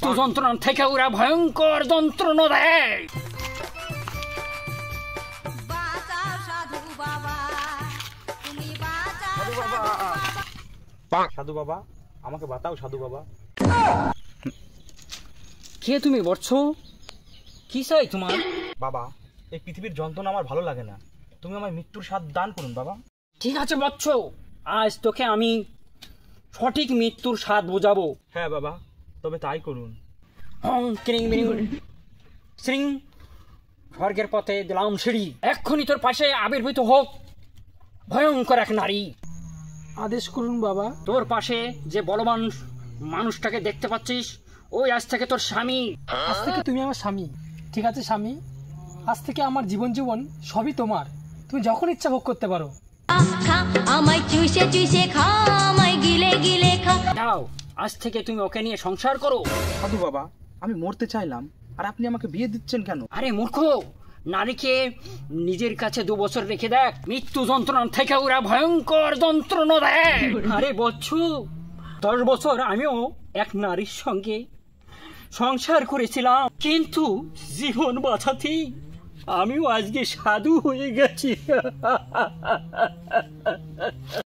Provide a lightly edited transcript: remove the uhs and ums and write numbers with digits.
মৃত্যু যন্ত্রণা থেকে ওরা ভয়ঙ্কর যন্ত্রণা দেয়। সাধু বাবা, আমাকে বাঁচাও সাধু বাবা। কে তুমি বৎস? কি চাই তোমার? বাবা, এই পৃথিবীর যন্ত্রণা আমার ভালো লাগে না, তুমি আমার মৃত্যুর স্বাদ দান করুন বাবা। ঠিক আছে বৎস, আজ তোকে আমি সঠিক মৃত্যুর স্বাদ বোঝাবো। হ্যাঁ বাবা, তবে তাই করুন। হং ক্রিং বিরিং শ্রিং, স্বর্গের পথে দিলাম সিঁড়ি। এক্ষুনি তোর পাশে আবির্ভূত হোক ভয়ঙ্কর এক নারী। আদেশ করুন বাবা। তোর পাশে যে বলবান মানুষটাকে দেখতে পাচ্ছিস, ওই আজ থেকে তোর স্বামী। আজ থেকে তুমি আমার স্বামী। ঠিক আছে স্বামী, আজ থেকে আমার জীবন সবই তোমার। তুমি যখন ইচ্ছা ভোগ করতে পারো। আমায় চুষে চুষে খা, আমায় গিলে গিলে খা। যাও, আজ থেকে তুমি ওকে নিয়ে সংসার করো। সাধু বাবা, আমি মরতে চাইলাম, আর আপনি আমাকে বিয়ে দিচ্ছেন কেন? আরে মূর্খ, নারীকে নিজের কাছে 2 বছর রেখে দেখ, মৃত্যু যন্ত্রণা থেকে ওরা ভয়ঙ্কর যন্ত্রণা দেয়। আরে বচ্চু, 10 বছর আমিও এক নারীর সঙ্গে সংসার করেছিলাম, কিন্তু জীবন বাঁচাতেই আমিও আজকে সাধু হয়ে গেছি।